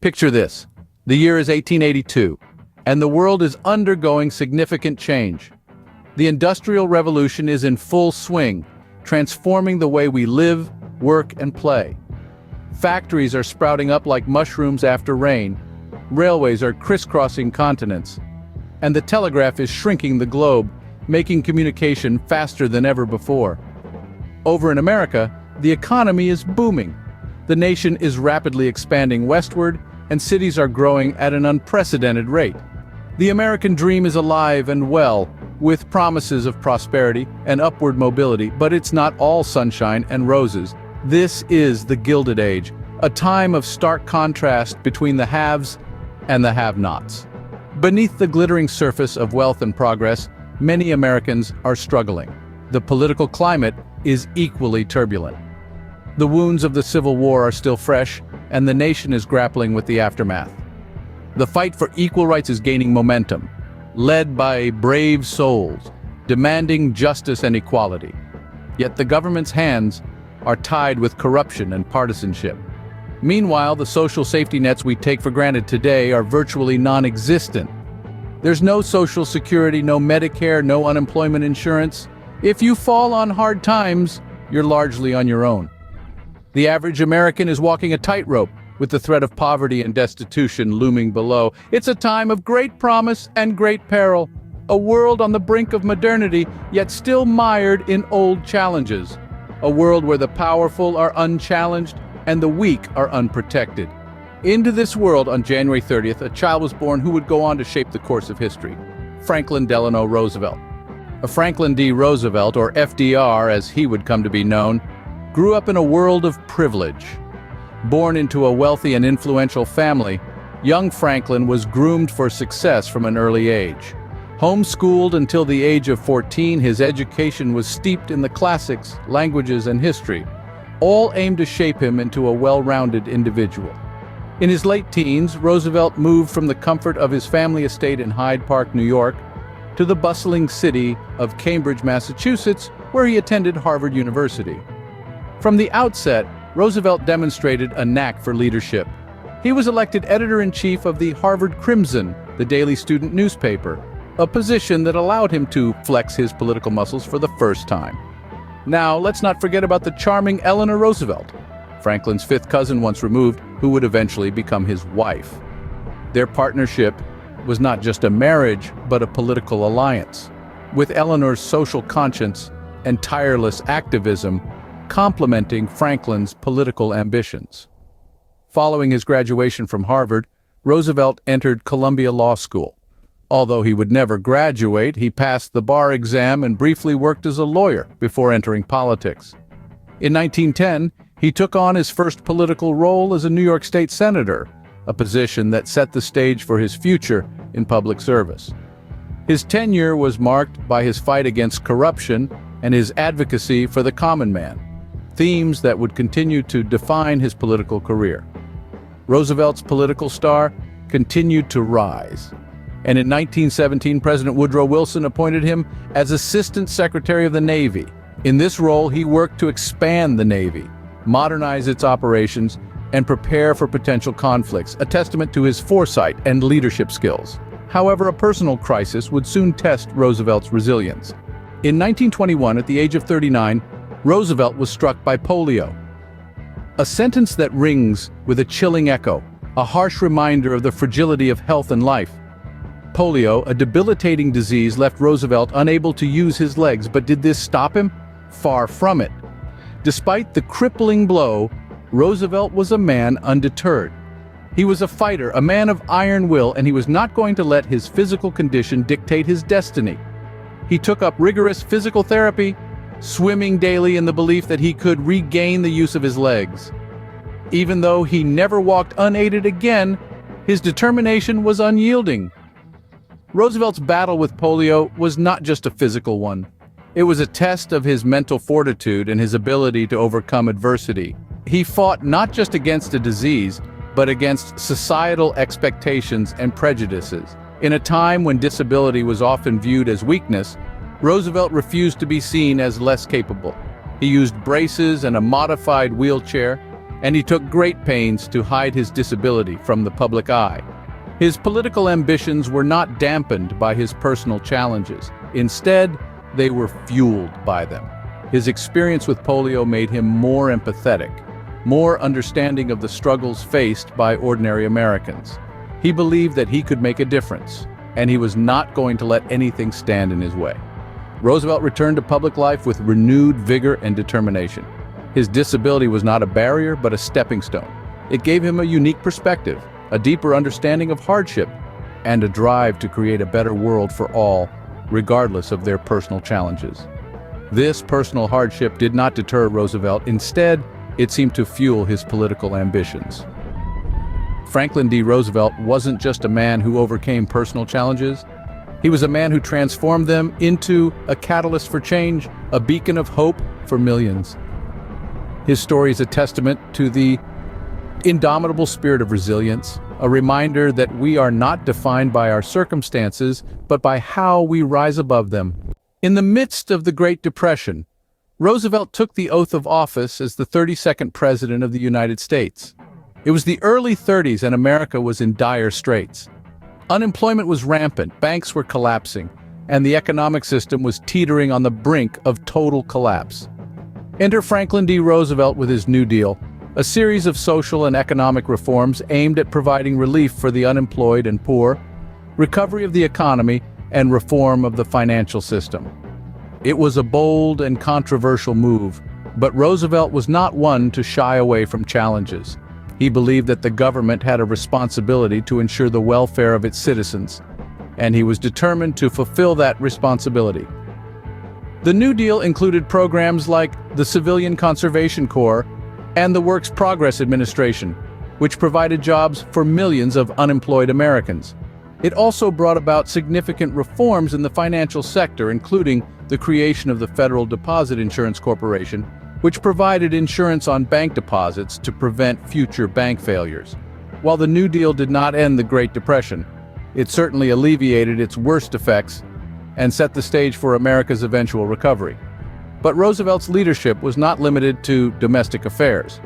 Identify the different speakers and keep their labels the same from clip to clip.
Speaker 1: Picture this. The year is 1882, and the world is undergoing significant change. The Industrial Revolution is in full swing, transforming the way we live, work, and play. Factories are sprouting up like mushrooms after rain, railways are crisscrossing continents, and the telegraph is shrinking the globe, making communication faster than ever before. Over in America, the economy is booming. The nation is rapidly expanding westward, and cities are growing at an unprecedented rate. The American dream is alive and well, with promises of prosperity and upward mobility, but it's not all sunshine and roses. This is the Gilded Age, a time of stark contrast between the haves and the have-nots. Beneath the glittering surface of wealth and progress, many Americans are struggling. The political climate is equally turbulent. The wounds of the Civil War are still fresh, and the nation is grappling with the aftermath. The fight for equal rights is gaining momentum, led by brave souls, demanding justice and equality. Yet the government's hands are tied with corruption and partisanship. Meanwhile, the social safety nets we take for granted today are virtually non-existent. There's no Social Security, no Medicare, no unemployment insurance. If you fall on hard times, you're largely on your own. The average American is walking a tightrope, with the threat of poverty and destitution looming below. It's a time of great promise and great peril, a world on the brink of modernity, yet still mired in old challenges. A world where the powerful are unchallenged and the weak are unprotected. Into this world on January 30th, a child was born who would go on to shape the course of history. Franklin Delano Roosevelt. Franklin D. Roosevelt, or FDR as he would come to be known, grew up in a world of privilege. Born into a wealthy and influential family, young Franklin was groomed for success from an early age. Homeschooled until the age of 14, his education was steeped in the classics, languages, and history, all aimed to shape him into a well-rounded individual. In his late teens, Roosevelt moved from the comfort of his family estate in Hyde Park, New York, to the bustling city of Cambridge, Massachusetts, where he attended Harvard University. From the outset, Roosevelt demonstrated a knack for leadership. He was elected editor-in-chief of the Harvard Crimson, the daily student newspaper, a position that allowed him to flex his political muscles for the first time. Now, let's not forget about the charming Eleanor Roosevelt, Franklin's fifth cousin once removed, who would eventually become his wife. Their partnership was not just a marriage, but a political alliance, with Eleanor's social conscience and tireless activism complementing Franklin's political ambitions. Following his graduation from Harvard, Roosevelt entered Columbia Law School. Although he would never graduate, he passed the bar exam and briefly worked as a lawyer before entering politics. In 1910, he took on his first political role as a New York State senator, a position that set the stage for his future in public service. His tenure was marked by his fight against corruption and his advocacy for the common man, themes that would continue to define his political career. Roosevelt's political star continued to rise, and in 1917, President Woodrow Wilson appointed him as Assistant Secretary of the Navy. In this role, he worked to expand the Navy, modernize its operations, and prepare for potential conflicts, a testament to his foresight and leadership skills. However, a personal crisis would soon test Roosevelt's resilience. In 1921, at the age of 39, Roosevelt was struck by polio. A sentence that rings with a chilling echo, a harsh reminder of the fragility of health and life. Polio, a debilitating disease, left Roosevelt unable to use his legs, but did this stop him? Far from it. Despite the crippling blow, Roosevelt was a man undeterred. He was a fighter, a man of iron will, and he was not going to let his physical condition dictate his destiny. He took up rigorous physical therapy, swimming daily in the belief that he could regain the use of his legs. Even though he never walked unaided again, his determination was unyielding. Roosevelt's battle with polio was not just a physical one. It was a test of his mental fortitude and his ability to overcome adversity. He fought not just against a disease, but against societal expectations and prejudices. In a time when disability was often viewed as weakness, Roosevelt refused to be seen as less capable. He used braces and a modified wheelchair, and he took great pains to hide his disability from the public eye. His political ambitions were not dampened by his personal challenges. Instead, they were fueled by them. His experience with polio made him more empathetic, more understanding of the struggles faced by ordinary Americans. He believed that he could make a difference, and he was not going to let anything stand in his way. Roosevelt returned to public life with renewed vigor and determination. His disability was not a barrier, but a stepping stone. It gave him a unique perspective, a deeper understanding of hardship, and a drive to create a better world for all, regardless of their personal challenges. This personal hardship did not deter Roosevelt. Instead, it seemed to fuel his political ambitions. Franklin D. Roosevelt wasn't just a man who overcame personal challenges. He was a man who transformed them into a catalyst for change, a beacon of hope for millions. His story is a testament to the indomitable spirit of resilience, a reminder that we are not defined by our circumstances, but by how we rise above them. In the midst of the Great Depression, Roosevelt took the oath of office as the 32nd President of the United States. It was the early 30s and America was in dire straits. Unemployment was rampant, banks were collapsing, and the economic system was teetering on the brink of total collapse. Enter Franklin D. Roosevelt with his New Deal, a series of social and economic reforms aimed at providing relief for the unemployed and poor, recovery of the economy, and reform of the financial system. It was a bold and controversial move, but Roosevelt was not one to shy away from challenges. He believed that the government had a responsibility to ensure the welfare of its citizens, and he was determined to fulfill that responsibility. The New Deal included programs like the Civilian Conservation Corps and the Works Progress Administration, which provided jobs for millions of unemployed Americans. It also brought about significant reforms in the financial sector, including the creation of the Federal Deposit Insurance Corporation, which provided insurance on bank deposits to prevent future bank failures. While the New Deal did not end the Great Depression, it certainly alleviated its worst effects and set the stage for America's eventual recovery. But Roosevelt's leadership was not limited to domestic affairs.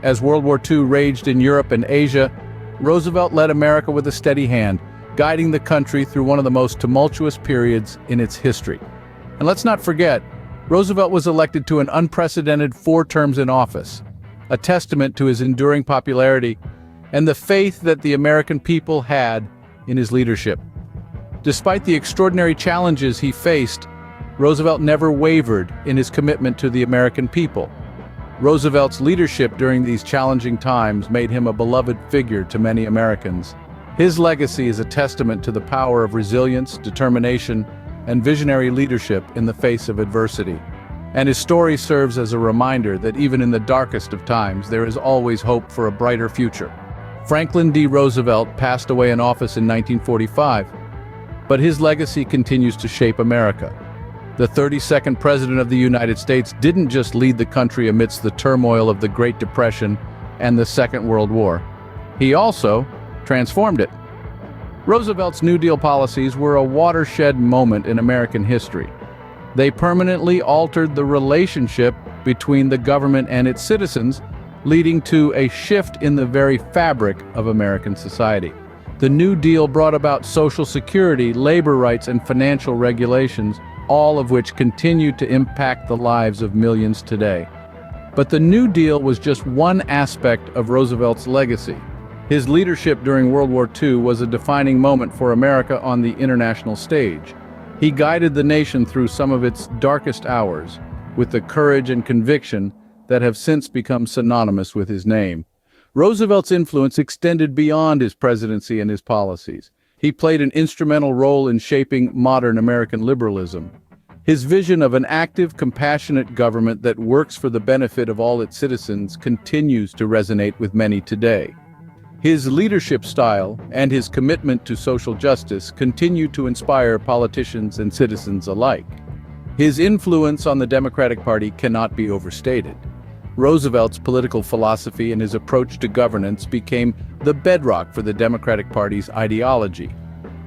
Speaker 1: As World War II raged in Europe and Asia, Roosevelt led America with a steady hand, guiding the country through one of the most tumultuous periods in its history. And let's not forget, Roosevelt was elected to an unprecedented 4 terms in office, a testament to his enduring popularity and the faith that the American people had in his leadership. Despite the extraordinary challenges he faced, Roosevelt never wavered in his commitment to the American people. Roosevelt's leadership during these challenging times made him a beloved figure to many Americans. His legacy is a testament to the power of resilience, determination, and visionary leadership in the face of adversity. And his story serves as a reminder that even in the darkest of times, there is always hope for a brighter future. Franklin D. Roosevelt passed away in office in 1945, but his legacy continues to shape America. The 32nd President of the United States didn't just lead the country amidst the turmoil of the Great Depression and the Second World War. He also transformed it. Roosevelt's New Deal policies were a watershed moment in American history. They permanently altered the relationship between the government and its citizens, leading to a shift in the very fabric of American society. The New Deal brought about Social Security, labor rights, and financial regulations, all of which continue to impact the lives of millions today. But the New Deal was just one aspect of Roosevelt's legacy. His leadership during World War II was a defining moment for America on the international stage. He guided the nation through some of its darkest hours, with the courage and conviction that have since become synonymous with his name. Roosevelt's influence extended beyond his presidency and his policies. He played an instrumental role in shaping modern American liberalism. His vision of an active, compassionate government that works for the benefit of all its citizens continues to resonate with many today. His leadership style and his commitment to social justice continue to inspire politicians and citizens alike. His influence on the Democratic Party cannot be overstated. Roosevelt's political philosophy and his approach to governance became the bedrock for the Democratic Party's ideology.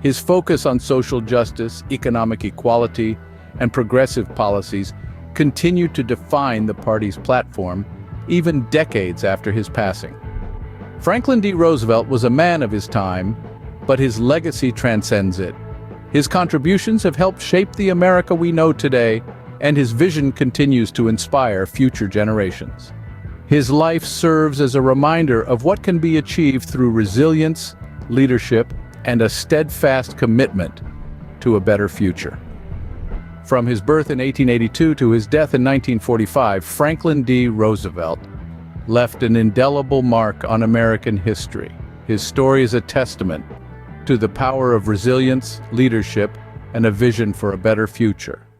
Speaker 1: His focus on social justice, economic equality, and progressive policies continue to define the party's platform even decades after his passing. Franklin D. Roosevelt was a man of his time, but his legacy transcends it. His contributions have helped shape the America we know today, and his vision continues to inspire future generations. His life serves as a reminder of what can be achieved through resilience, leadership, and a steadfast commitment to a better future. From his birth in 1882 to his death in 1945, Franklin D. Roosevelt left an indelible mark on American history. His story is a testament to the power of resilience, leadership, and a vision for a better future.